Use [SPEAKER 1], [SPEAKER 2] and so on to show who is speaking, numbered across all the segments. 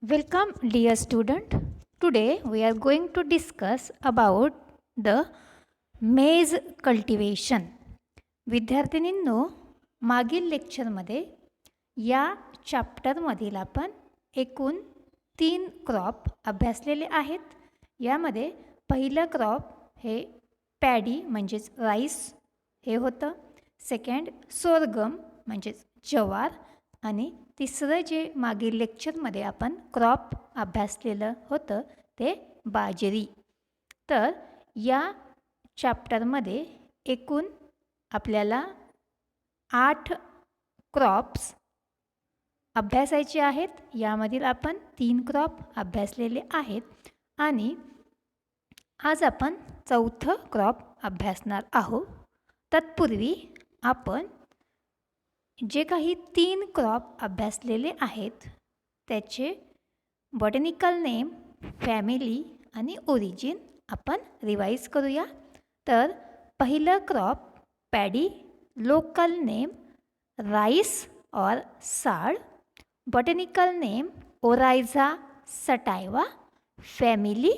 [SPEAKER 1] Welcome dear student. Today we are going to discuss about the maize cultivation. विद्यार्थिनींनो, मागील लेक्चरमध्ये या चॅप्टरमधील आपण एकूण 3 क्रॉप अभ्यासलेले आहेत. यामध्ये पहिलं क्रॉप हे पॅडी म्हणजेच राईस हे होतं. सेकंड सोरगम म्हणजेच ज्वार आणि तिसरं जे मागील लेक्चरमध्ये आपण क्रॉप अभ्यासलेलं होतं ते बाजरी. तर या चॅप्टरमध्ये एकूण आपल्याला 8 क्रॉप्स अभ्यासायचे आहेत. यामधील आपण 3 क्रॉप अभ्यासलेले आहेत आणि आज आपण चौथं क्रॉप अभ्यासणार आहोत. तत्पूर्वी आपण जे काही 3 क्रॉप अभ्यासलेले आहेत त्याचे बॉटॅनिकल नेम, फॅमिली आणि ओरिजिन आपण रिवाइज करूया. तर पहिलं crop paddy, local name rice और साळ, botanical name Oryza sativa, family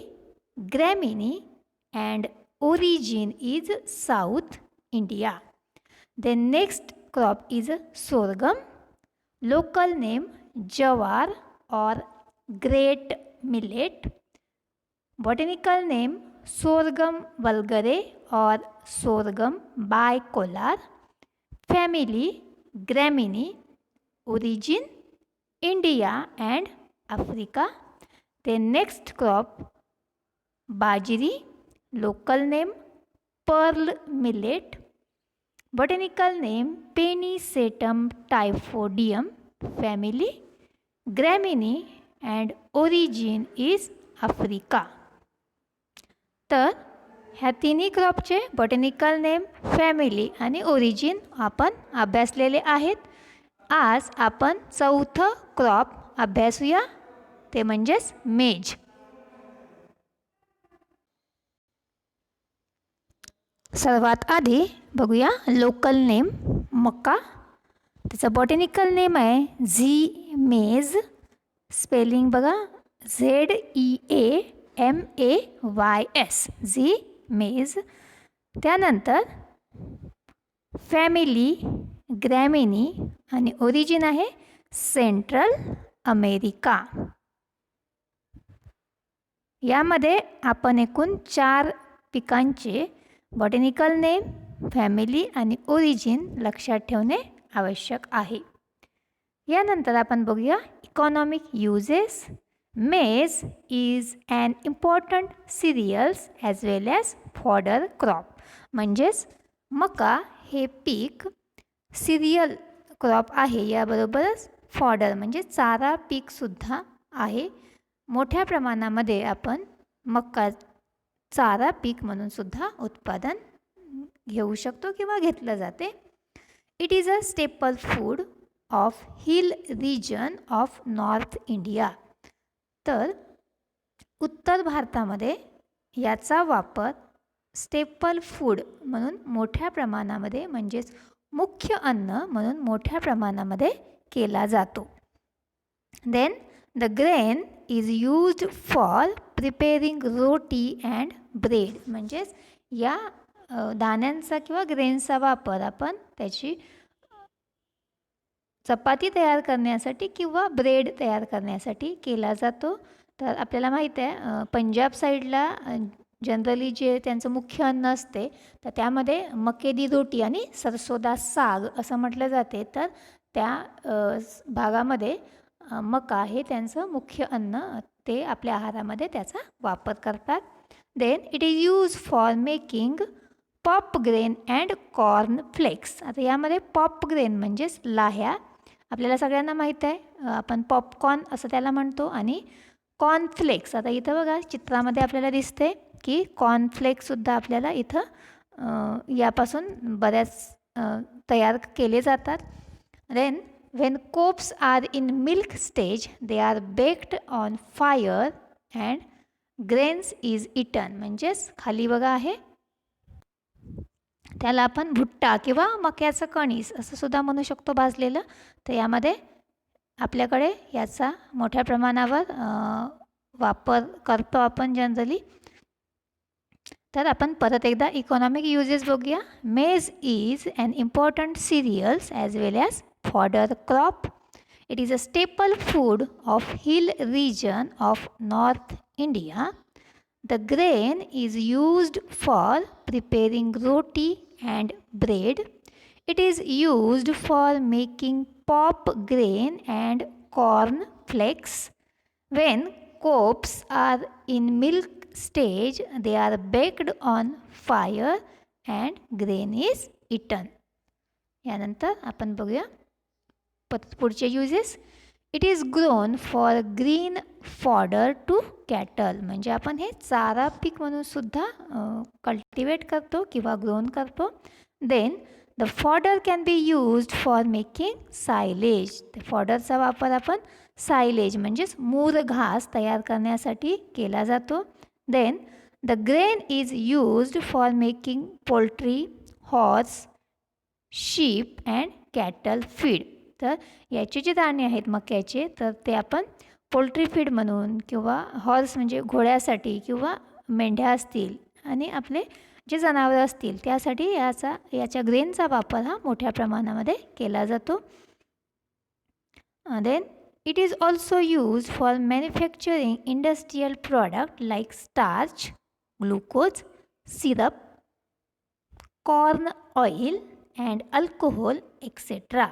[SPEAKER 1] Gramineae and origin is South India. The next crop is sorghum, local name jawar or great millet, botanical name sorghum vulgare or sorghum bicolor, family Gramineae, origin India and Africa. The next crop bajri, local name pearl millet, botanical name Pennisetum typhodium, family Gramineae and origin is Africa. तर ह्या तिन्ही क्रॉपचे botanical name, family आणि origin आपण अभ्यासलेले आहेत. आज आपण चौथं क्रॉप अभ्यासूया, ते म्हणजेच मेज. सर्वात आधी बघूया लोकल नेम मका. त्याचं बॉटॅनिकल नेम आहे झी मेज. स्पेलिंग बघा ZEAMAYS, झी मेज. त्यानंतर फॅमिली ग्रॅमिनी आणि ओरिजिन आहे सेंट्रल अमेरिका. यामध्ये आपण एकूण 4 पिकांचे बॉटॅनिकल नेम, फॅमिली आणि ओरिजिन लक्षात ठेवणे आवश्यक आहे. यानंतर आपण बघूया economic uses. Maize is an important cereals as well as fodder crop. म्हणजेच मका हे पीक सिरियल क्रॉप आहे, याबरोबरच फॉडर म्हणजे चारा पीकसुद्धा आहे. मोठ्या प्रमाणामध्ये आपण मका चारा पीक म्हणून सुद्धा उत्पादन घेऊ शकतो किंवा घेतलं जाते. It is a staple food of hill region of North India. तर उत्तर भारतामध्ये याचा वापर स्टेपल फूड म्हणून मोठ्या प्रमाणामध्ये म्हणजेच मुख्य अन्न म्हणून मोठ्या प्रमाणामध्ये केला जातो. Then the grain is used for preparing roti and bread. म्हणजेच या दाण्यांचा किंवा ग्रेनचा वापर आपण त्याची चपाती तयार करण्यासाठी किंवा ब्रेड तयार करण्यासाठी केला जातो. तर आपल्याला माहीत आहे पंजाब साईडला जनरली जे त्यांचं मुख्य अन्न असते तर त्यामध्ये मक्के दी रोटी आणि सरसोदा साग असं म्हटलं जाते. तर त्या भागामध्ये मका हे त्यांचं मुख्य अन्न, ते आपल्या आहारामध्ये त्याचा वापर करतात. Then it is use for making pop grain and corn flakes. आता यामध्ये पॉप ग्रेन म्हणजेच लाह्या, आपल्याला सगळ्यांना माहीत आहे, आपण पॉपकॉर्न असं त्याला म्हणतो. आणि कॉर्नफ्लेक्स, आता इथं बघा चित्रामध्ये आपल्याला दिसते की कॉर्नफ्लेक्ससुद्धा आपल्याला इथं यापासून बऱ्याच तयार केले जातात. Then when copes are in milk stage they are baked on fire and grains is eaten. म्हणजेच खाली बघा आहे त्याला आपण भुट्टा किंवा मक्याचं कणीस असं सुद्धा म्हणू शकतो भाजलेलं. तर यामध्ये आपल्याकडे याचा मोठ्या प्रमाणावर वापर करतो आपण जनरली. तर आपण परत एकदा इकॉनॉमिक युजेस बघूया. Maize is an important cereals as well as fodder crop. It is a staple food of hill region of North India. The grain is used for preparing roti and bread. It is used for making pop grain and corn flakes. When cobs are in milk stage, they are baked on fire and grain is eaten. यानंतर आपण बघूया पुढचे uses. It is grown for green fodder to cattle. म्हणजे आपण हे चारा पीक म्हणून सुद्धा कल्टिवेट करतो किंवा ग्रोन करतो. Then the fodder can be used for making silage. फॉडरचा वापर आपण सायलेज म्हणजेच मूर घास तयार करण्यासाठी केला जातो. Then the grain is used for making poultry, horse, sheep and cattle feed. तर याचे जे दाणे आहेत मक्याचे, तर ते आपण पोल्ट्री फीड म्हणून किंवा हॉर्स म्हणजे घोड्यासाठी किंवा मेंढ्या असतील आणि आपले जे जनावरं असतील त्यासाठी याच्या ग्रेनचा वापर हा मोठ्या प्रमाणामध्ये केला जातो. Then it is also use for manufacturing industrial product like starch, glucose, syrup, corn oil and alcohol etcetera.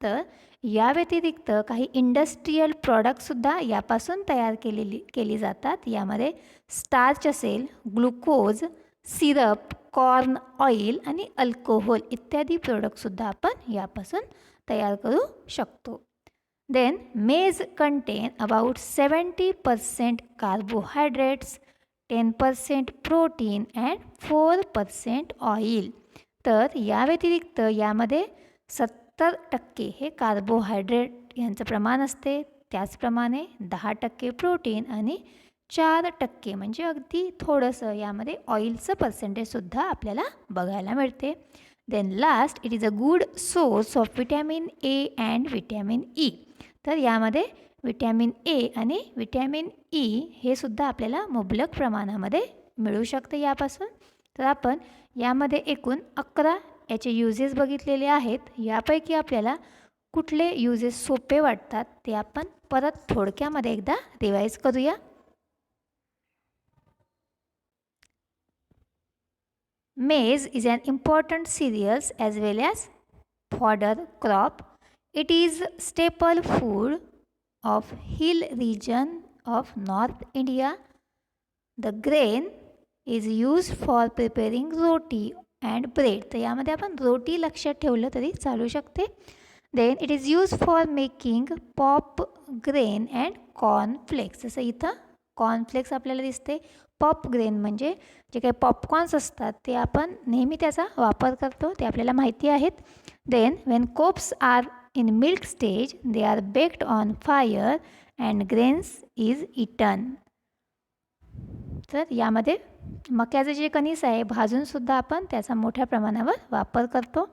[SPEAKER 1] तर या व्यतिरिक्त काही इंडस्ट्रियल प्रॉडक्टसुद्धा यापासून तयार केली जातात. यामध्ये स्टार्च असेल, ग्लुकोज, सिरप, कॉर्न ऑइल आणि अल्कोहोल इत्यादी प्रोडक्टसुद्धा आपण यापासून तयार करू शकतो. देन मेज content about 70% carbohydrates, 10% protein and 4% oil. तर या व्यतिरिक्त यामध्ये 70% हे कार्बोहायड्रेट यांचं प्रमाण असते. त्याचप्रमाणे 10% प्रोटीन आणि 4% म्हणजे अगदी थोडंसं यामध्ये ऑइलचं पर्सेंटेजसुद्धा आपल्याला बघायला मिळते. Then last it is a good source of vitamin A and vitamin E. तर यामध्ये विटॅमिन ए आणि विटॅमिन ई हे सुद्धा आपल्याला मुबलक प्रमाणामध्ये मिळू शकते यापासून. तर आपण यामध्ये एकूण 11 याचे युजेस बघितलेले आहेत. यापैकी आपल्याला कुठले युजेस सोपे वाटतात ते आपण परत थोडक्यामध्ये एकदा रिवाईज करूया. Maize is an important cereals as well as fodder crop. It is staple food of hill region of North India. The grain is used for preparing roti and bread. तर यामध्ये आपण रोटी लक्षात ठेवलं तरी चालू शकते. Then it is use for making pop grain and cornflakes. जसं इथं कॉर्नफ्लेक्स आपल्याला दिसते. पॉप ग्रेन म्हणजे जे काही पॉपकॉर्न्स असतात ते आपण नेहमी त्याचा वापर करतो, ते आपल्याला माहिती आहेत. Then when cobs are in milk stage they are baked on fire and grains is eaten. तर यामध्ये मक्याचं जे कणीस आहे भाजूनसुद्धा आपण त्याचा मोठ्या प्रमाणावर वापर करतो.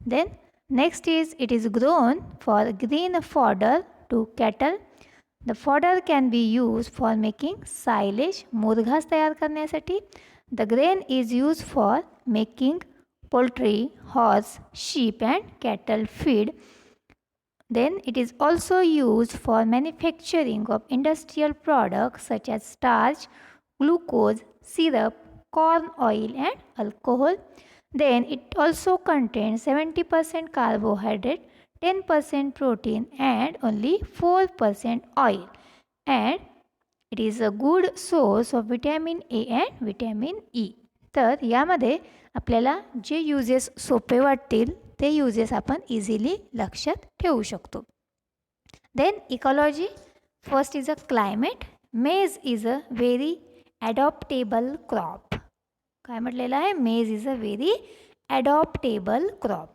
[SPEAKER 1] Then next is it is grown for green fodder to cattle. The fodder can be use for making silage, मुरघास तयार करण्यासाठी. The grain is use for making poultry, horse, sheep and cattle feed. Then it is also used for manufacturing of industrial products such as starch, glucose, syrup, corn oil and alcohol. Then it also contains 70% carbohydrate, 10% protein and only 4% oil. And it is a good source of vitamin A and vitamin E. तर यामध्ये आपल्याला जे uses सोपे वाटतील ते uses आपण easily लक्षात ठेवू शकतो. Then ecology. First is a climate. Maize is a very adaptable crop. काय म्हटलेलं आहे? Maize is a very adaptable crop.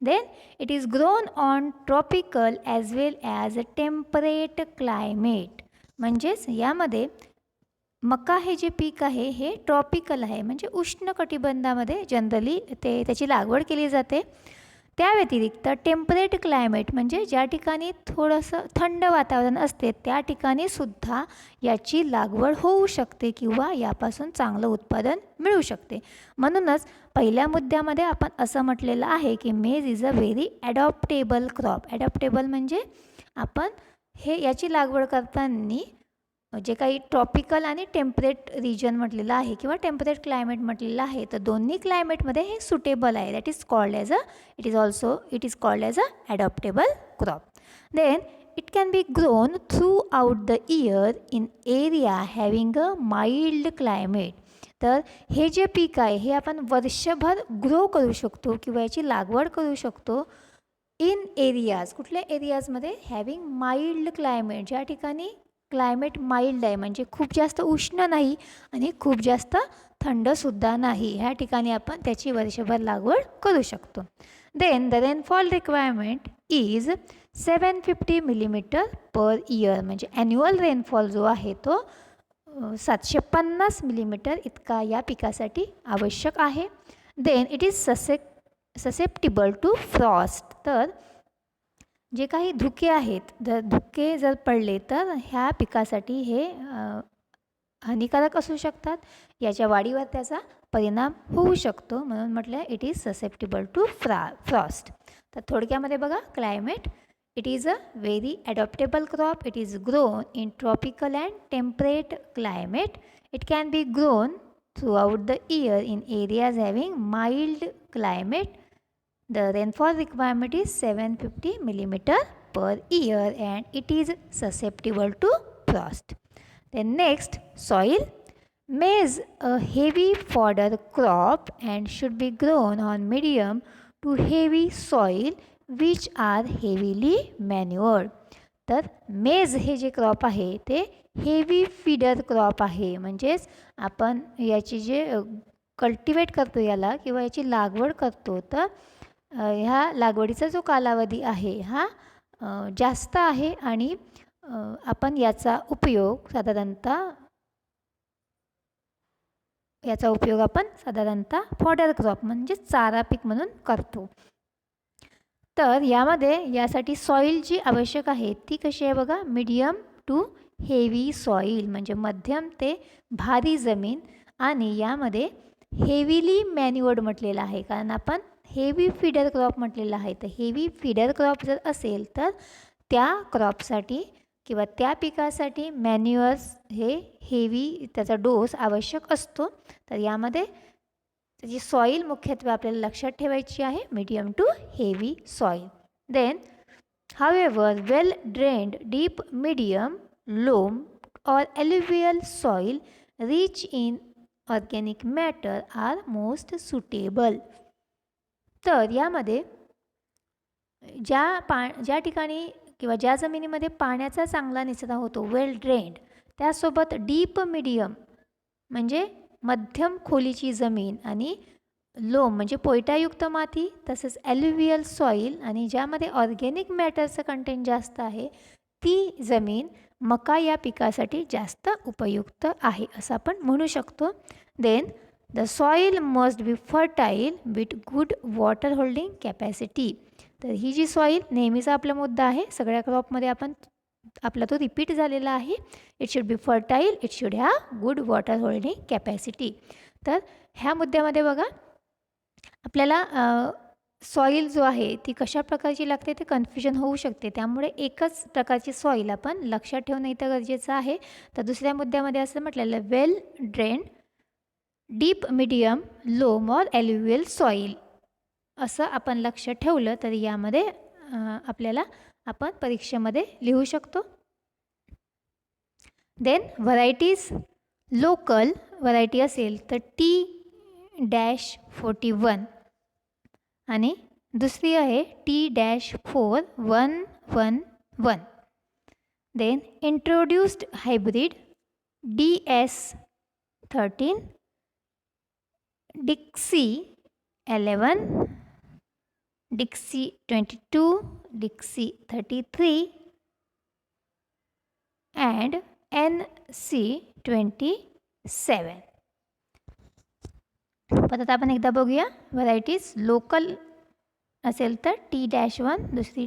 [SPEAKER 1] Then it is grown on tropical as well as a temperate climate. म्हणजेच यामध्ये मका हे जे पीक आहे हे ट्रॉपिकल आहे, म्हणजे उष्ण कटिबंधामध्ये जनरली त्याची लागवड केली जाते. त्या व्यतिरिक्त टेम्परेट क्लायमेट म्हणजे ज्या ठिकाणी थोडंसं थंड वातावरण असते त्या ठिकाणी सुद्धा याची लागवड होऊ शकते किंवा यापासून चांगलं उत्पादन मिळू शकते. म्हणूनच पहिल्या मुद्द्यामध्ये आपण असं म्हटलेलं आहे की मेज is a very adaptable crop. ॲडॉप्टेबल म्हणजे आपण याची लागवड करताना जे काही ट्रॉपिकल आणि टेम्परेट रिजन म्हटलेलं आहे किंवा टेम्परेट क्लायमेट म्हटलेलं आहे, तर दोन्ही क्लायमेटमध्ये हे सुटेबल आहे. That is called as it is called as a adaptable crop. Then it can be grown throughout the year in area having a mild climate. तर हे जे पीक आहे हे आपण वर्षभर ग्रो करू शकतो किंवा याची लागवड करू शकतो इन एरियाज. कुठल्या एरियाजमध्ये? हॅविंग माइल्ड क्लायमेट, ज्या ठिकाणी क्लायमेट माइल्ड आहे म्हणजे खूप जास्त उष्ण नाही आणि खूप जास्त थंडसुद्धा नाही. ह्या ठिकाणी आपण त्याची वर्षभर लागवड करू शकतो. Then the rainfall requirement is 750 millimetre per year. म्हणजे ॲन्युअल रेनफॉल जो आहे तो 750 मिलीमीटर इतका या पिकासाठी आवश्यक आहे. Then it is susceptible to frost. तर जे काही धुके आहेत, धुके जर पडले तर ह्या पिकासाठी हे हानिकारक असू शकतात, याच्या वाढीवर त्याचा परिणाम होऊ शकतो. म्हणून म्हटलं it is susceptible to frost. तर थोडक्यामध्ये बघा, climate it is a very adaptable crop. It is grown in tropical and temperate climate. It can be grown throughout the year in areas having mild climate. The rainfall requirement is 750 millimeter per year and it is susceptible to frost. Then next, soil. Maize a heavy fodder crop and should be grown on medium to heavy soil which are heavily manured. तर मेज हे जे crop आहे ते heavy feeder crop आहे. म्हणजेच आपण याची जे कल्टिवेट करतो याला किंवा याची लागवड करतो, तर ह्या लागवडीचा जो कालावधी आहे हा जास्त आहे आणि आपण याचा उपयोग साधारणतः फॉडर क्रॉप म्हणजे चारा पीक म्हणून करतो. तर यासाठी सॉईल जी आवश्यक आहे ती कशी आहे बघा, मीडियम टू हेवी सॉईल म्हणजे मध्यम ते भारी जमीन. आणि यामध्ये हेवीली मॅन्युअर्ड म्हटलेलं आहे, कारण आपण हेवी फीडर क्रॉप म्हटलेलं आहे. तर हेवी फीडर क्रॉप जर असेल तर त्या क्रॉपसाठी किंवा त्या पिकासाठी मॅन्युअर्स हे हेवी त्याचा डोस आवश्यक असतो. तर यामध्ये त्याची सॉईल मुख्यत्वे आपल्याला लक्षात ठेवायची आहे, medium to heavy soil. Then however well drained deep medium loam और alluvial soil rich in organic matter are most suitable. तर यामध्ये ज्या ठिकाणी किंवा ज्या जमिनीमध्ये पाण्याचा चांगला निचरा होतो, वेल ड्रेन्ड, त्यासोबत डीप मीडियम म्हणजे मध्यम खोलीची जमीन आणि लोम म्हणजे पोयटायुक्त माती, तसेच ॲल्युवियल सॉईल आणि ज्यामध्ये ऑर्गॅनिक मॅटरचं कंटेंट जास्त आहे ती जमीन मका या पिकासाठी जास्त उपयुक्त आहे असं आपण म्हणू शकतो. Then the soil must be fertile with good water holding capacity. तर ही जी सॉईल नेहमीचा आपला मुद्दा आहे, सगळ्या क्रॉपमध्ये आपला तो रिपीट झालेला आहे. It should be fertile, it should have good water holding capacity. तर ह्या मुद्द्यामध्ये बघा आपल्याला सॉईल जो आहे ती कशा प्रकारची लागते ते कन्फ्युजन होऊ शकते, त्यामुळे एकच प्रकारची सॉईल आपण लक्षात ठेवणं इथं गरजेचं आहे. तर दुसऱ्या मुद्द्यामध्ये असं म्हटलेलं वेल ड्रेन्ड डीप मीडियम लोम और ॲल्युवियल सॉईल असं आपण लक्षात ठेवलं तर यामध्ये आपण परीक्षेमध्ये लिहू शकतो. Then varieties. लोकल व्हरायटी असेल तर T-41 आणि दुसरी आहे T-4111. Then introduced hybrid DS13, Dixie 11, Dixie 22, Dixie 33 and NC27. परत आपण एकदा बघूया व्हरायटीज. लोकल असेल तर T-1, दुसरी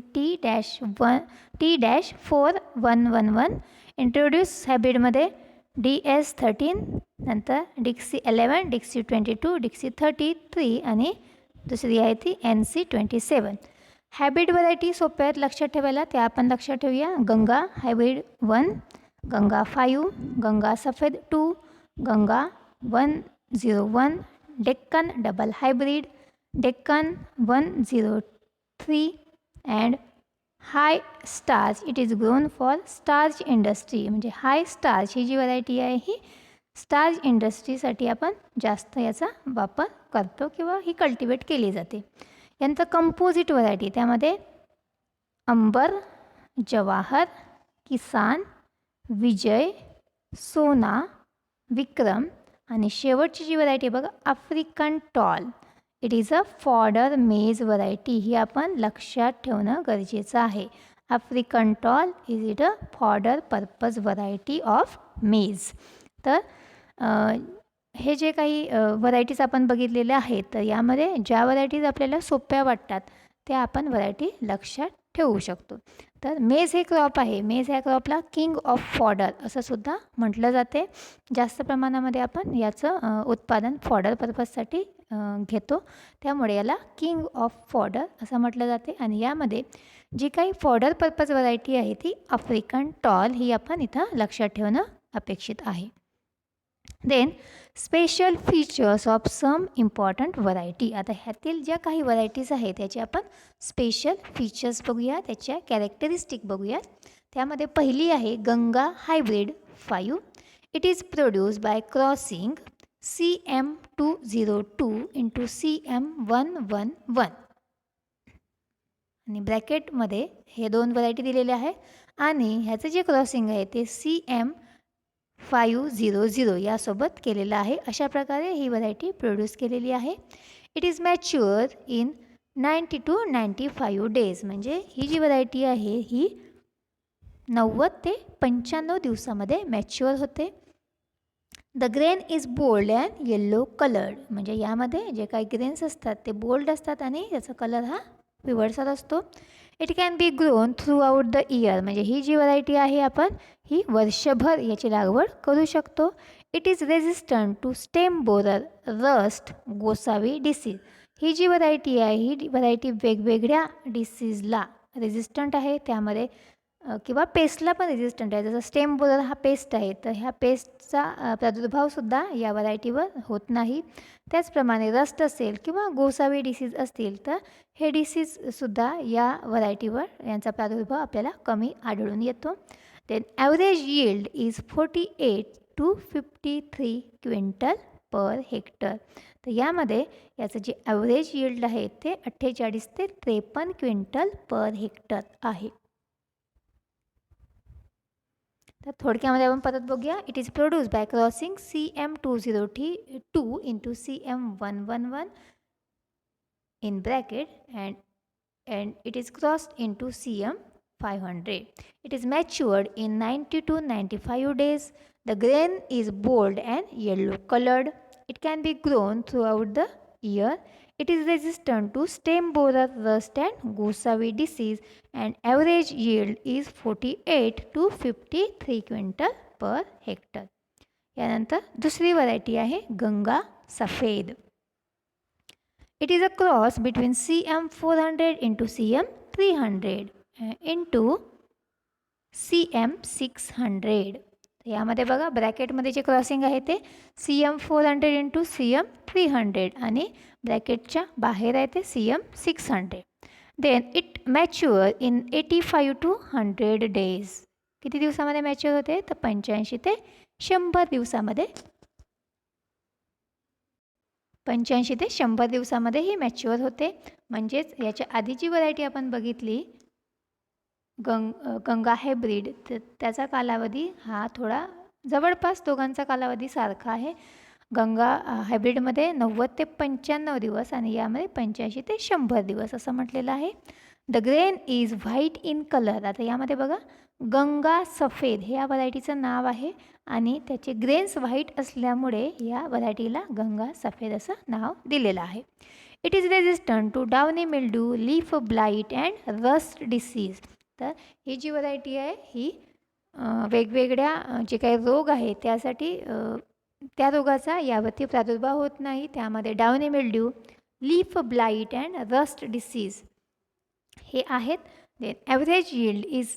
[SPEAKER 1] T-4-111. इंट्रोड्यूस हायब्रिडमध्ये DS13, नंतर Dixie11, Dixie22, Dixie33 आणि दुसरी आहे ती NC27. हायब्रिड व्हरायटी सोप्या आहेत लक्षात ठेवायला, त्या आपण लक्षात ठेवूया. गंगा हायब्रिड 1, गंगा 5, गंगा सफेद 2, Ganga 101, Deccan double hybrid, Deccan 103 and high starch. It is grown for starch industry. म्हणजे हाय स्टार्च ही जी व्हरायटी आहे ही स्टार्च इंडस्ट्रीसाठी आपण जास्त याचा वापर करतो किंवा ही कल्टिवेट केली जाते. यानंतर कंपोजिट व्हरायटी, त्यामध्ये अंबर, जवाहर, किसान, विजय, सोना, विक्रम आणि शेवटची जी व्हरायटी बघा African tall. It is a fodder maize variety. ही आपण लक्षात ठेवणं गरजेचं आहे. African tall is it a fodder purpose variety of maize. तर हे जे काही व्हरायटीज आपण बघितलेल्या आहेत, तर यामध्ये ज्या व्हरायटीज आपल्याला सोप्या वाटतात त्या आपण व्हरायटी लक्षात ठेवू शकतो. तर मेज हे क्रॉप आहे. मेज ह्या क्रॉपला किंग ऑफ फॉडर असं सुद्धा म्हटलं जाते. जास्त प्रमाणामध्ये आपण याचं उत्पादन फॉडर पर्पजसाठी घेतो, त्यामुळे याला किंग ऑफ फॉडर असं म्हटलं जाते. आणि यामध्ये जी काही फॉडर पर्पज व्हरायटी आहे ती आफ्रिकन टॉल ही आपण इथं लक्षात ठेवणं अपेक्षित आहे. Then special features of some important variety. आता ह्यातील ज्या काही व्हरायटीज आहेत त्याचे आपण स्पेशल फीचर्स बघूया, त्याच्या कॅरेक्टरिस्टिक बघूया. त्यामध्ये पहिली आहे Ganga hybrid 5. It is produce by crossing CM202 into CM111 आणि ब्रॅकेटमध्ये हे दोन व्हरायटी दिलेले आहे आणि ह्याचं जे क्रॉसिंग आहे ते CM500 यासोबत केलेलं आहे. अशा प्रकारे ही व्हरायटी प्रोड्यूस केलेली आहे. It is mature in 90 to 95 days. म्हणजे ही जी व्हरायटी आहे ही 90 ते 95 दिवसामध्ये मॅच्युअर होते. The grain is bold and yellow coloured. म्हणजे यामध्ये जे काही ग्रेन्स असतात ते बोल्ड असतात आणि याचा कलर हा पिवळसर असतो. It can be grown throughout the year. म्हणजे ही जी व्हरायटी आहे आपण ही वर्षभर याची लागवड करू शकतो. It is resistant to stem borer, rust, गोसावी डिसीज. ही जी व्हरायटी आहे ही व्हरायटी वेगवेगळ्या डिसीजला रेझिस्टंट आहे. त्यामध्ये किंवा पेस्टला पण रेझिस्टंट आहे. जसं स्टेम बोरर हा पेस्ट आहे, तर ह्या पेस्टचा प्रादुर्भावसुद्धा या व्हरायटीवर होत नाही. त्याचप्रमाणे रस्ट असेल किंवा गोसावी डिसीज असतील तर हे डिसीजसुद्धा या व्हरायटीवर यांचा प्रादुर्भाव आपल्याला कमी आढळून येतो. Then average yield is 48 to 53 quintal per hectare. तर यामध्ये याचं जे ॲव्हरेज यील्ड आहे ते 48 ते 53 क्विंटल पर हेक्टर आहे. तर थोडक्यामध्ये आपण परत बघूया. It is produce by crossing CM202 into CM111 in bracket and it is crossed into CM500. It is matured in 90 to 95 days. The grain is bold and yellow colored. It can be grown throughout the year. It is resistant to stem borer, rust and gosawi disease and average yield is 48 to 53 quintal per hectare. यानंतर दुसरी variety आहे गंगा सफेद. It is a cross between CM400 into CM300 into CM600. यामध्ये बघा ब्रॅकेटमध्ये जे crossing आहे ते CM400 into CM300 आणि ब्रॅकेटच्या बाहेर आहे ते CM600. Then it mature in 85 to 100 days. किती दिवसामध्ये मॅच्युअर होते तर 85 ते 100 दिवसामध्ये 85 ते 100 दिवसामध्ये ही मॅच्युअर होते. म्हणजेच याच्या आधीची व्हरायटी आपण बघितली गंगा हायब्रिड, तर त्याचा कालावधी हा थोडा जवळपास दोघांचा कालावधी सारखा आहे. गंगा हायब्रिडमध्ये 90 ते 95 दिवस आणि यामध्ये 85 ते 100 दिवस असं म्हटलेलं आहे. The grain is white in colour. आता यामध्ये बघा गंगा सफेद हे या व्हरायटीचं नाव आहे आणि त्याचे ग्रेन्स व्हाईट असल्यामुळे या व्हरायटीला गंगा सफेद असं नाव दिलेलं आहे. It is resistant to downy mildew, leaf blight and rust disease. तर ही जी व्हरायटी आहे ही वेगवेगळ्या जे काही रोग आहे त्यासाठी त्या रोगाचा यावरती प्रादुर्भाव होत नाही. त्यामध्ये downy mildew, leaf blight and rust disease हे आहेत. Then average yield is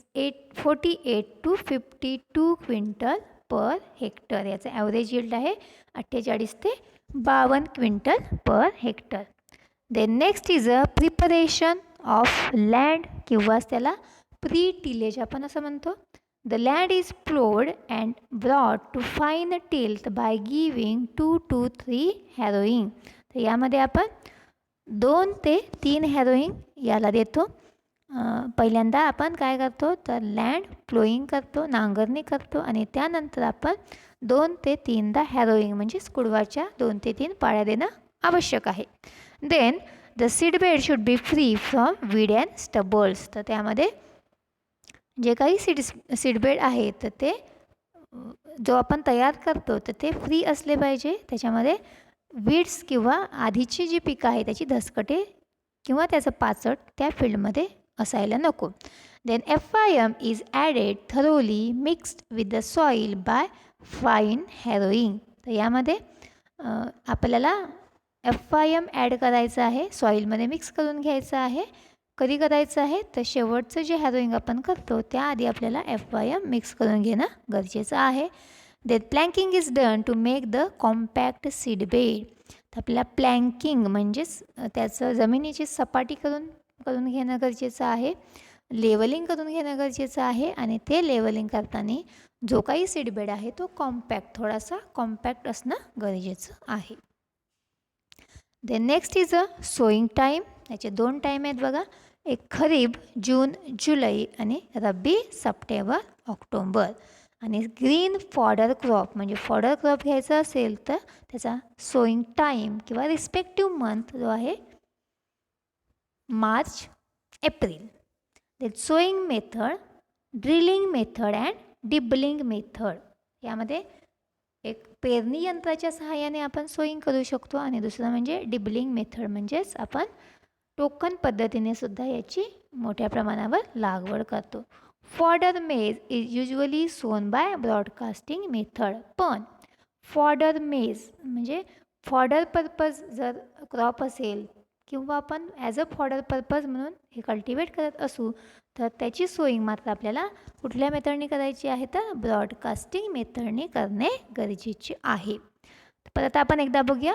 [SPEAKER 1] 48 to 52 quintal per hectare. याचं ॲव्हरेज यील्ड आहे 48 ते 52 quintal per hectare. Then next is a preparation of land किंवा त्याला प्री टिलेज आपण असं म्हणतो. The land is ploughed and brought to fine tilth by giving 2 to 3 harrowing. तर यामध्ये आपण 2 ते 3 हॅरोईंग याला देतो. पहिल्यांदा आपण काय करतो तर लँड प्लोईंग करतो, नांगरणी करतो आणि त्यानंतर आपण 2 ते 3दा हॅरोईंग म्हणजेच कुडवाच्या 2 ते 3 पाळ्या देणं आवश्यक आहे. Then the seedbed should be free from weed and stubbles. तर त्यामध्ये जे काही सीडबेड आहे तर ते जो आपण तयार करतो तर ते फ्री असले पाहिजे. त्याच्यामध्ये वीड्स किंवा आधीची जी पिकं आहे त्याची धसकटे किंवा त्याचं पाचट त्या फील्डमध्ये असायला नको. Then FIM is added thoroughly mixed with the soil by fine harrowing. तर यामध्ये आपल्याला FIM ॲड करायचं आहे, सॉईलमध्ये मिक्स करून घ्यायचं आहे. कधी करायचं आहे तर शेवटचं जे हॅरोईंग आपण करतो त्याआधी आपल्याला FIM मिक्स करून घेणं गरजेचं आहे. Then planking is done to make the compact seed bed. तर आपल्याला प्लँकिंग म्हणजेच त्याचं जमिनीची सपाटी करून घेणं गरजेचं आहे, लेवलिंग करून घेणं गरजेचं आहे आणि ते लेवलिंग करताना जो काही सीडबेड आहे तो थोडासा कॉम्पॅक्ट असणं गरजेचं आहे. Then next is a sowing time. याचे 2 टाईम आहेत बघा, एक खरीप जून जुलै आणि रब्बी सप्टेंबर ऑक्टोबर. आणि ग्रीन फॉडर क्रॉप म्हणजे फॉडर क्रॉप घ्यायचा असेल तर त्याचा सोईंग टाईम किंवा रिस्पेक्टिव्ह मंथ जो आहे मार्च एप्रिल. Then sowing method, drilling method and dibbling method. यामध्ये एक पेरणी यंत्राच्या सहाय्याने आपण सोईंग करू शकतो आणि दुसरं म्हणजे डिबलिंग मेथड म्हणजेच आपण टोकन पद्धतीने सुद्धा याची मोठ्या प्रमाणावर लागवड करतो. फॉडर मेज इज युजली सोन बाय ब्रॉडकास्टिंग मेथड. पण फॉडर मेज म्हणजे फॉडर पर्पज जर क्रॉप असेल किंवा आपण ॲज अ फॉडर पर्पज म्हणून हे कल्टिवेट करत असू तर त्याची सोईंग मात्र आपल्याला कुठल्या मेथडने करायची आहे तर ब्रॉडकास्टिंग मेथडने करणे गरजेचे आहे. परत आपण एकदा बघूया.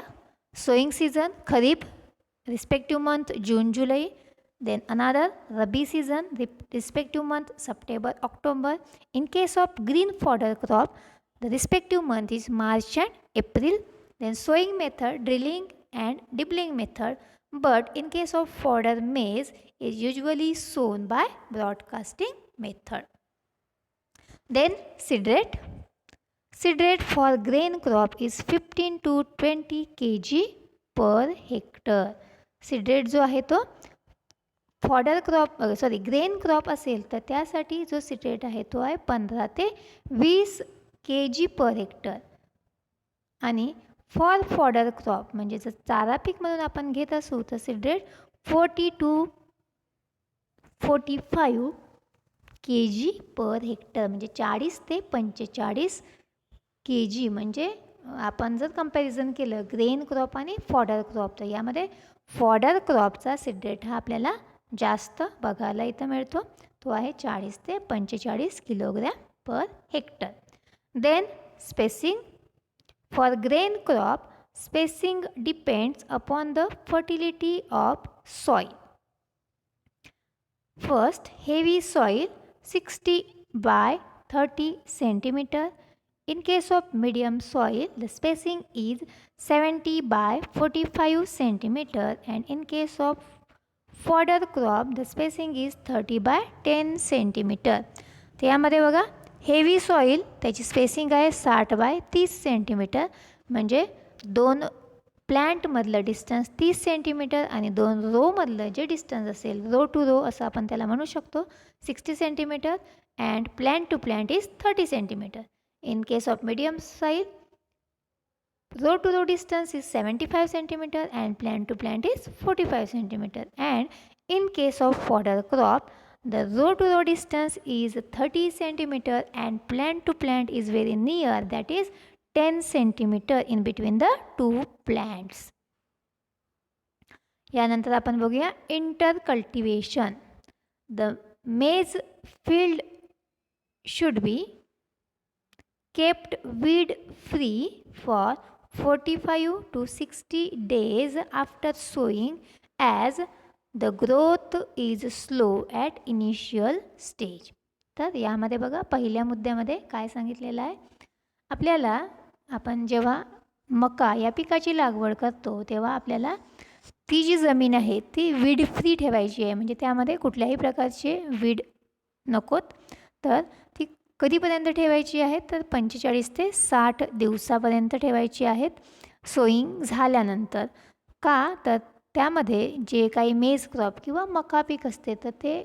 [SPEAKER 1] Sowing season kharif respective month June July. Then another rabi season respective month September October. In case of green fodder crop the respective month is March and April. Then sowing method drilling and dibbling method. But in case of fodder maize is usually sown by broadcasting method. Then seed rate. Seed rate for grain crop is 15 to 20 kg per hectare. Seed rate जो आहे तो fodder crop grain crop असेल तर त्यासाठी जो seed rate आहे तो आहे 15 ते 20 kg पर हेक्टर. आणि फॉर फॉडर क्रॉप म्हणजे जर चारा पीक म्हणून आपण घेत असू तर seed rate 40 to 45 kg per hectare म्हणजे 40 ते 45 kg. म्हणजे आपण जर कंपॅरिझन केलं ग्रेन क्रॉप आणि फॉडर क्रॉप तर यामध्ये फॉडर क्रॉपचा सीड रेट हा आपल्याला जास्त बघायला इथं मिळतो. तो आहे 40 ते 45 kilogram per hectare. Then spacing. For grain crop, spacing depends upon the fertility of soil. First, heavy soil 60 by 30 centimeter. In case of medium soil, the spacing is 70 by 45 centimeter. And in case of fodder crop, the spacing is 30 by 10 centimeter. त्यामध्ये बघा heavy soil त्याची spacing आहे 60 bye 30 centimetre. म्हणजे 2 प्लॅन्टमधलं distance 30 centimetre आणि 2 रोमधलं जे distance असेल row to row असं आपण त्याला म्हणू शकतो 60 centimetre. and plant to plant is 30 centimeter. In case of medium soil, row to row distance is 75 centimeter and plant to plant is 45 centimeter. And in case of fodder crop, the row to row distance is 30 centimeter and plant to plant is very near, that is 10 centimeter in between the two plants. यानंतर आपण बघूया inter cultivation. The मेज field should be kept weed free for 45 to 60 days after sowing as the growth is slow at initial stage. तर यामध्ये बघा पहिल्या मुद्द्यामध्ये काय सांगितलेलं आहे, आपल्याला आपण जेव्हा मका या पिकाची लागवड करतो तेव्हा आपल्याला ती जी जमीन आहे ती वीड फ्री ठेवायची आहे, म्हणजे त्यामध्ये कुठल्याही प्रकारचे वीड नकोत. तर ती कधीपर्यंत ठेवायची आहे, तर 45 ते 60 दिवसापर्यंत ठेवायची आहेत सोईंग झाल्यानंतर. का तर त्यामध्ये जे काही मेज क्रॉप किंवा मका पीक असते तर ते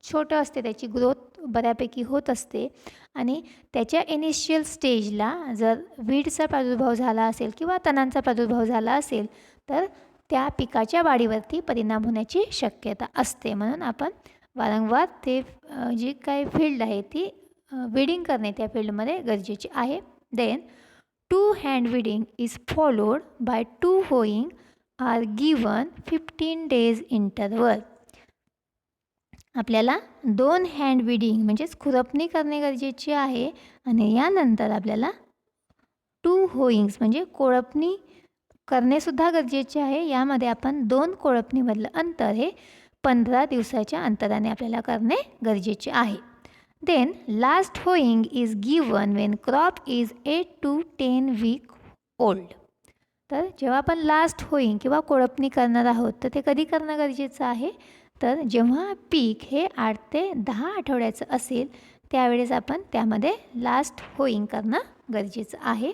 [SPEAKER 1] छोटं असते, त्याची ग्रोथ बऱ्यापैकी होत असते आणि त्याच्या इनिशियल स्टेजला जर वीडचा प्रादुर्भाव झाला असेल किंवा तणांचा प्रादुर्भाव झाला असेल तर त्या पिकाच्या वाढीवरती परिणाम होण्याची शक्यता असते. म्हणून आपण वारंवार ते जी काही फील्ड आहे ती वीडिंग करणे त्या फील्डमध्ये गरजेचे आहे. Then 2 hand weeding is followed by 2 hoeing are given 15 days interval. आपल्याला 2 hand weeding म्हणजेच खुरपणी करणे गरजेचे आहे आणि यानंतर आपल्याला 2 होईंग्स म्हणजे कोळपणी करणेसुद्धा गरजेचे आहे. यामध्ये आपण 2 कोळपणीमधलं अंतर हे 15 दिवसाच्या अंतराने आपल्याला करणे गरजेचे आहे. Then last hoeing is given when crop is 8 to 10 week old. तर जेव्हा आपण लास्ट होईंग किंवा कोळपणी करणार आहोत तर ते कधी करणं गरजेचं आहे, तर जेव्हा पीक हे 8 ते 10 आठवड्याचं असेल त्यावेळेस आपण त्यामध्ये लास्ट होईंग करणं गरजेचं आहे.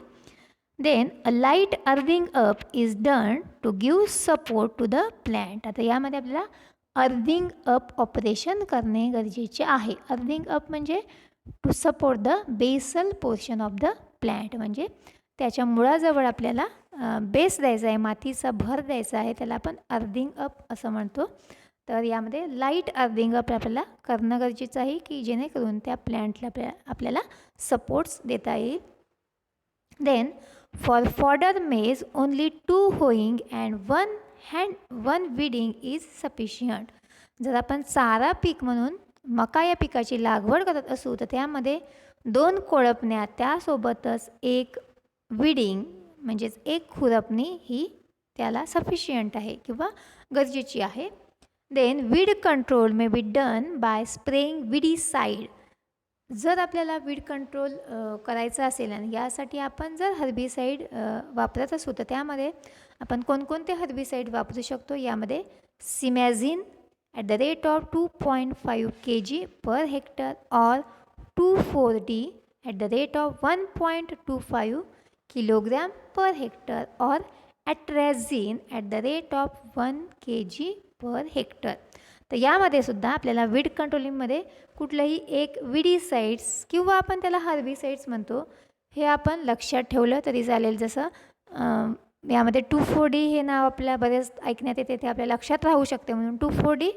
[SPEAKER 1] Then a light earthing up is done to give support to the plant. आता यामध्ये आपल्याला अर्थिंग अप ऑपरेशन करणे गरजेचे आहे. अर्थिंग अप म्हणजे to support the basal portion of the plant, म्हणजे त्याच्या मुळाजवळ आपल्याला बेस द्यायचा आहे, मातीचा भर द्यायचा आहे, त्याला आपण अर्थिंग अप असं म्हणतो. तर यामध्ये लाईट अर्थिंग अप आपल्याला करणं गरजेचं आहे की जेणेकरून त्या प्लॅन्टला आपल्याला सपोर्ट्स देता येईल. Then for fodder maize only 2 hoeing and 1 weeding is sufficient. जर आपण चारा पीक म्हणून मका या पिकाची लागवड करत असू तर त्यामध्ये 2 कोळपण्या त्यासोबतच 1 वीडिंग म्हणजेच 1 खुरपणी ही त्याला सफिशियंट आहे किंवा गरजेची आहे. Then weed control may be done by spraying weedicide. जर आपल्याला वीड कंट्रोल करायचं असेल आणि यासाठी आपण जर हर्बिसाईड वापरत असू तर त्यामध्ये आपण कोणकोणते हर्बिसाईड वापरू शकतो, यामध्ये simazine at the rate of 2.5 kg per hectare or 2,4-D at the rate of 1.25 kilogram per hectare or atrazine at the rate of 1 kg per hectare. तर यामध्ये सुद्धा आपल्याला वीड कंट्रोलिंगमध्ये कुठलंही एक विडीसाईड्स किंवा आपण त्याला हर्बिसाईड्स म्हणतो हे आपण लक्षात ठेवलं तरी चालेल. जसं यामध्ये 2,4-D हे नाव आपल्याला बरेच ऐकण्यात येते, ते आपल्या लक्षात राहू शकते, म्हणून 2,4-D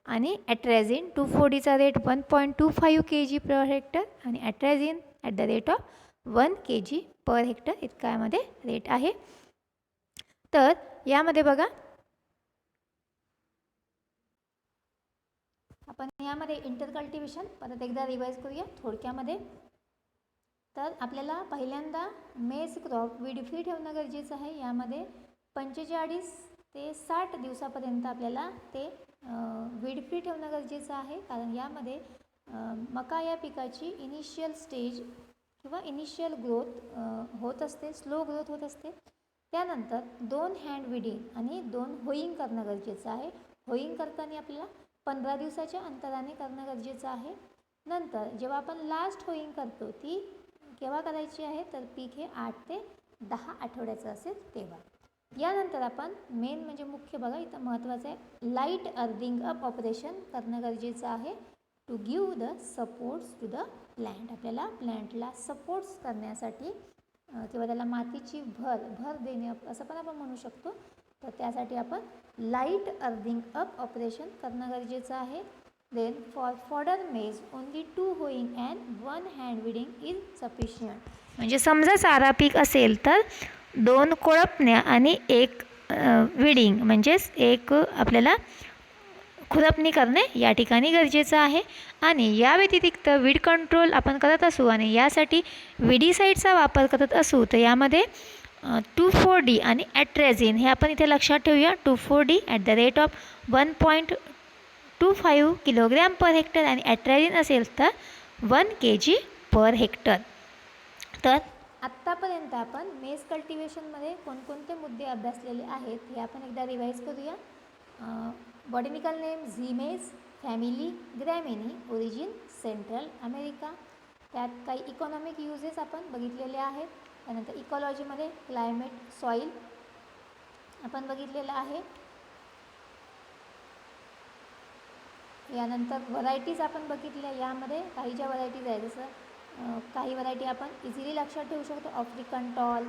[SPEAKER 1] आणि ॲट्रॅझिन. 2,4-Dचा रेट 1.25 kg per hectare आणि atrazine at the rate of 1 kg per hectare इतका यामध्ये रेट आहे. तर यामध्ये बघा आपण यामध्ये इंटरकल्टिवेशन परत एकदा रिवाईज करूया थोडक्यामध्ये. तर आपल्याला पहिल्यांदा मेज क्रॉप वीड फ्री ठेवणं गरजेचं आहे. यामध्ये 45 ते 60 दिवसापर्यंत आपल्याला ते वीड फ्री ठेवणं गरजेचं आहे, कारण यामध्ये मका या पिकाची इनिशियल स्टेज किंवा इनिशियल ग्रोथ होत असते, स्लो ग्रोथ होत असते. त्यानंतर 2 हँड विडिंग आणि 2 होईंग करणं गरजेचं आहे. होईंग करताना आपल्याला 15 दिवसाच्या अंतराने करणं गरजेचं आहे. नंतर जेव्हा आपण लास्ट होईंग करतो ती केव्हा करायची आहे, तर पीक हे 8 ते 10 आठवड्याचं असेल तेव्हा. यानंतर आपण मेन म्हणजे मुख्य बघा इथं महत्त्वाचं आहे, लाईट अर्थिंग अप ऑपरेशन करणं गरजेचं आहे. To give the supports to the plant. आपल्याला प्लॅन्टला सपोर्ट्स करण्यासाठी किंवा त्याला मातीची भर देणे असं पण आपण म्हणू शकतो. तर त्यासाठी आपण लाईट अर्थिंग अप ऑपरेशन करणं गरजेचं आहे. Then for fodder maize only 2 hoeing and 1 hand weeding is sufficient. म्हणजे समजा चारा पीक असेल तर 2 कोळपण्या आणि 1 विडिंग म्हणजेच एक आपल्याला खुरपणी करणे या ठिकाणी गरजेचं आहे. आणि या व्यतिरिक्त वीड कंट्रोल आपण करत असू आणि यासाठी विडीसाईडचा वापर करत असू तर यामध्ये 2,4-D आणि ॲट्रेझिन हे आपण इथे लक्षात ठेवूया. 2,4-D at the rate of 1.25 kilogram per hectare आणि ॲट्रेझिन असेल तर 1 kg पर हेक्टर. तर आत्तापर्यंत आपण मेज कल्टिवेशनमध्ये कोणकोणते मुद्दे अभ्यासलेले आहेत हे आपण एकदा रिवाईज करूया. Botanical name Zea mays, family gramineae, origin Central America. त्यात काही इकॉनॉमिक युजेस आपण बघितलेले आहेत. त्यानंतर इकॉलॉजीमध्ये क्लायमेट, सॉईल आपण बघितलेलं आहे. यानंतर व्हरायटीज आपण बघितल्या. यामध्ये काही ज्या व्हरायटीज आहेत जसं काही व्हरायटी आपण इझिली लक्षात ठेवू शकतो. आफ्रिकन टॉल,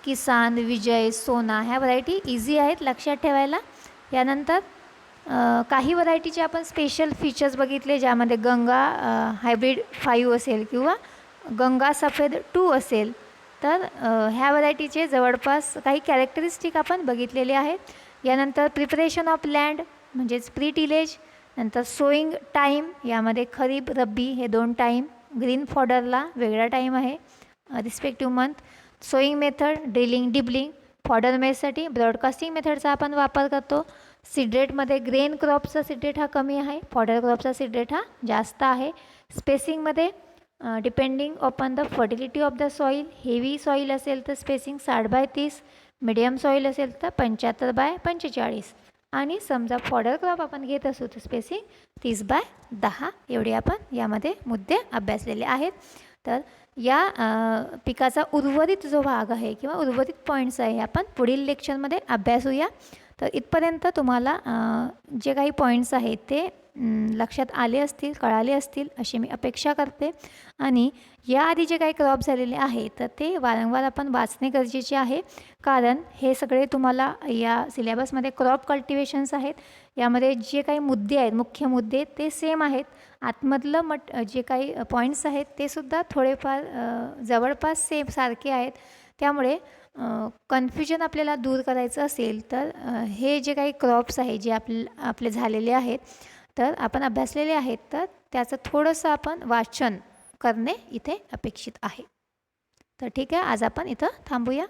[SPEAKER 1] किसान, विजय, सोना ह्या व्हरायटी इझी आहेत लक्षात ठेवायला. यानंतर काही व्हरायटीचे आपण स्पेशल फीचर्स बघितले ज्यामध्ये गंगा हायब्रिड 5 असेल किंवा गंगा सफेद 2 असेल. तर ह्या व्हरायटीचे जवळपास काही कॅरेक्टरिस्टिक आपण बघितलेले आहेत. यानंतर प्रिपरेशन ऑफ लँड म्हणजेच प्री टिलेज. नंतर सोईंग टाईम यामध्ये खरीप रब्बी हे 2 टाईम. ग्रीन फॉडरला वेगळा टाईम आहे respective month. Sowing method drilling dibbling. Fodder मेजसाठी ब्रॉडकास्टिंग मेथडचा आपण वापर करतो. सीडरेटमध्ये ग्रेन क्रॉपचा सीडरेट हा कमी आहे, फॉडर क्रॉपचा सीडरेट हा जास्त आहे. स्पेसिंगमध्ये depending upon the fertility of the soil. Heavy soil असेल तर स्पेसिंग 60/30, मिडियम सॉईल असेल तर 75/45. आणि समजा फॉडर क्रॉप आपण घेत असू तर स्पेसिंग 30/10. एवढे आपण यामध्ये मुद्दे अभ्यासलेले आहेत. तर या पिकाचा उर्वरित जो भाग आहे किंवा उर्वरित पॉईंट्स आहे आपण पुढील लेक्चरमध्ये अभ्यासूया. तर इथपर्यंत तुम्हाला जे काही पॉईंट्स आहेत ते लक्षात आले असतील, कळाले असतील अशी मी अपेक्षा करते. आणि याआधी जे काही क्रॉप झालेले आहे तर ते वारंवार आपण वाचणे गरजेचे आहे. कारण हे सगळे तुम्हाला या सिलेबसमध्ये क्रॉप कल्टिवेशन्स आहेत. यामध्ये जे काही मुद्दे आहेत, मुख्य मुद्दे ते सेम आहेत. आतमधलं जे काही पॉईंट्स आहेत ते सुद्धा थोडेफार जवळपास सेम सारखे आहेत. त्यामुळे कन्फ्युजन आपल्याला दूर करायचं असेल तर हे जे काही क्रॉप्स आहे जे आपले झालेले आहेत तर आपण अभ्यासलेले आहेत तर त्याचं थोडंसं आपण वाचन करणे इथे अपेक्षित आहे. तर ठीक आहे, आज आपण इथं थांबूया.